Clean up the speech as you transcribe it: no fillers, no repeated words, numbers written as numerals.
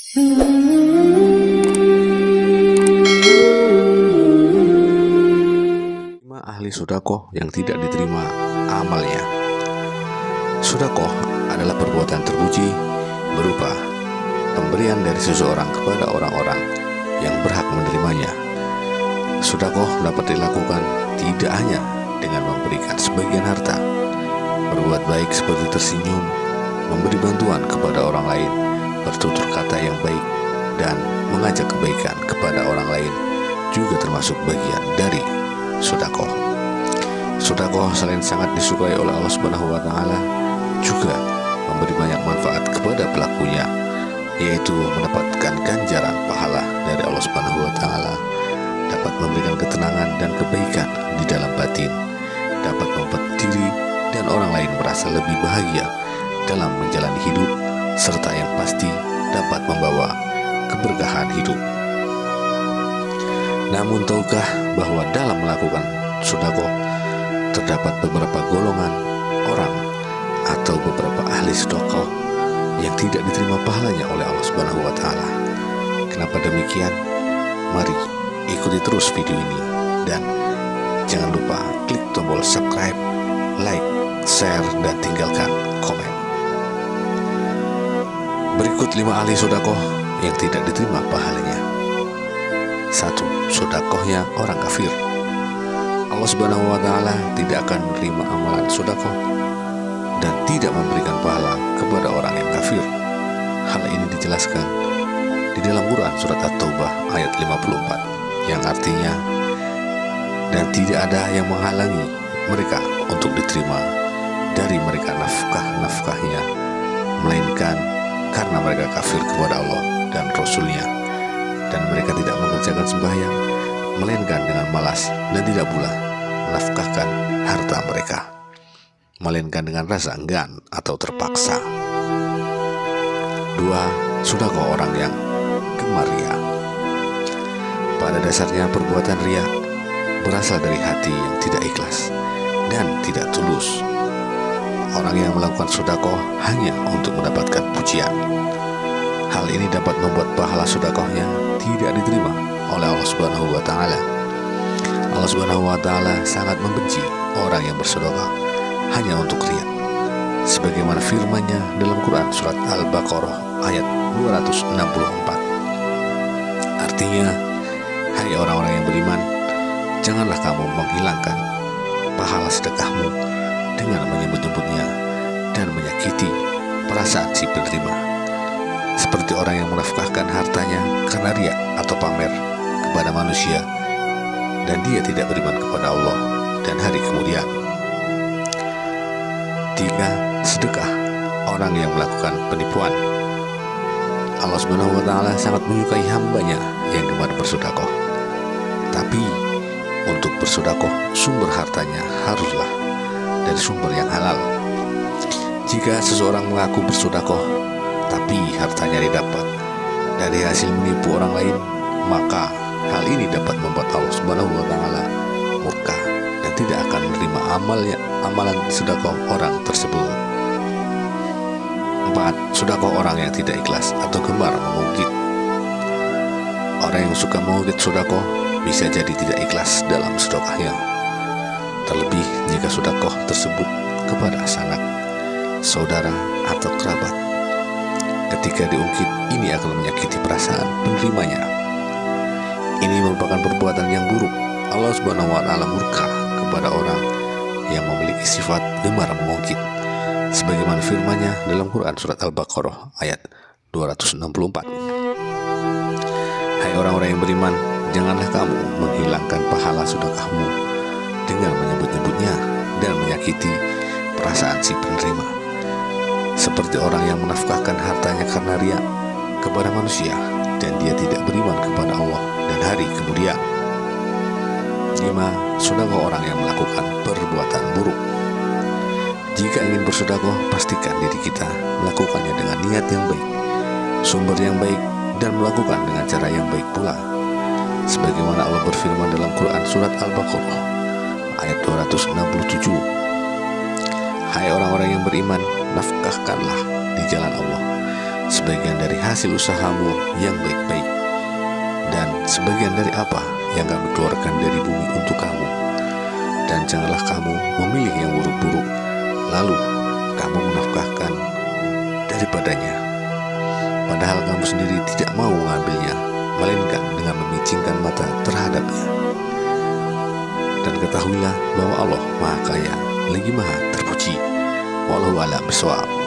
Ahli sedekah yang tidak diterima amalnya. Sedekah adalah perbuatan terpuji berupa pemberian dari seseorang kepada orang-orang yang berhak menerimanya. Sedekah dapat dilakukan tidak hanya dengan memberikan sebagian harta, berbuat baik seperti tersenyum, memberi bantuan kepada orang lain, bertutur kata yang baik, dan mengajak kebaikan kepada orang lain juga termasuk bagian dari sedekah. Sedekah selain sangat disukai oleh Allah Subhanahu wa taala, juga memberi banyak manfaat kepada pelakunya, yaitu mendapatkan ganjaran pahala dari Allah Subhanahu wa taala, dapat memberikan ketenangan dan kebaikan di dalam batin, dapat membuat diri dan orang lain merasa lebih bahagia dalam menjalani hidup, serta yang pasti dapat membawa keberkahan hidup. Namun tahukah bahwa dalam melakukan sedekah terdapat beberapa golongan orang atau beberapa ahli sedekah yang tidak diterima pahalanya oleh Allah Subhanahu wa taala. Kenapa demikian? Mari ikuti terus video ini dan jangan lupa klik tombol subscribe, like, share, dan tinggalkan komen. Berikut 5 ahli sedekah yang tidak diterima pahalanya. 1. Sedekahnya orang kafir. Allah Subhanahu wa taala tidak akan menerima amalan sedekah dan tidak memberikan pahala kepada orang yang kafir. Hal ini dijelaskan di dalam Quran surat At-Taubah ayat 54 yang artinya, dan tidak ada yang menghalangi mereka untuk diterima dari mereka nafkah-nafkahnya, melainkan karena mereka kafir kepada Allah dan Rasul-Nya, dan mereka tidak mengerjakan sembahyang melainkan dengan malas, dan tidak pula menafkahkan harta mereka melainkan dengan rasa enggan atau terpaksa. 2. Sedekah orang yang gemar riya. Pada dasarnya perbuatan riya berasal dari hati yang tidak ikhlas dan tidak tulus. Orang yang melakukan sedekah hanya untuk mendapatkan pujian. Hal ini dapat membuat pahala sedekahnya tidak diterima oleh Allah Subhanahu wa taala. Allah Subhanahu wa taala sangat membenci orang yang bersedekah hanya untuk riya. Sebagaimana firman-Nya dalam Quran surat Al-Baqarah ayat 264. Artinya, hai orang-orang yang beriman, janganlah kamu menghilangkan pahala sedekahmu dengan menyebut-nyebutnya dan menyakiti perasaan si penerima, seperti orang yang menafkahkan hartanya karena riya atau pamer kepada manusia, dan dia tidak beriman kepada Allah dan hari kemudian. 3. Sedekah orang yang melakukan penipuan. Allah Subhanahu wa taala sangat menyukai hambanya yang gemar bersedekah. Tapi untuk bersedekah sumber hartanya haruslah dari sumber yang halal. Jika seseorang mengaku bersedekah tapi hartanya didapat dari hasil menipu orang lain, maka hal ini dapat membuat Allah Subhanahu wa taala murka dan tidak akan menerima amalan sedekah orang tersebut. 4. Sedekah orang yang tidak ikhlas atau gemar mengungkit. Orang yang suka mengungkit sedekah bisa jadi tidak ikhlas dalam sedekahnya, terlebih jika sedekah tersebut kepada sanak, saudara, atau kerabat. Ketika diungkit, ini akan menyakiti perasaan penerimanya. Ini merupakan perbuatan yang buruk. Allah Subhanahu wa taala murka kepada orang yang memiliki sifat gemar mengungkit, sebagaimana firman-Nya dalam Quran surat Al-Baqarah ayat 264. Hai orang-orang yang beriman, janganlah kamu menghilangkan pahala sedekahmu dengan menyebut-nyebutnya dan menyakiti perasaan si penerima, seperti orang yang menafkahkan hartanya karena riya kepada manusia dan dia tidak beriman kepada Allah dan hari kemudian. 5. Sedekah orang yang melakukan perbuatan buruk. Jika ingin bersedekah, pastikan diri kita melakukannya dengan niat yang baik, sumber yang baik, dan melakukan dengan cara yang baik pula. Sebagaimana Allah berfirman dalam Quran surat Al-Baqarah ayat 267. Hai orang-orang yang beriman, nafkahkanlah di jalan Allah sebagian dari hasil usahamu yang baik-baik, dan sebagian dari apa yang kami keluarkan dari bumi untuk kamu. Dan janganlah kamu memilih yang buruk-buruk, lalu kamu menafkahkan daripadanya, padahal kamu sendiri tidak mau mengambilnya, melainkan dengan memicingkan mata terhadapnya. Dan ketahuilah bahwa Allah Maha Kaya lagi Maha Terpuji. Wallahu a'lam bishawab.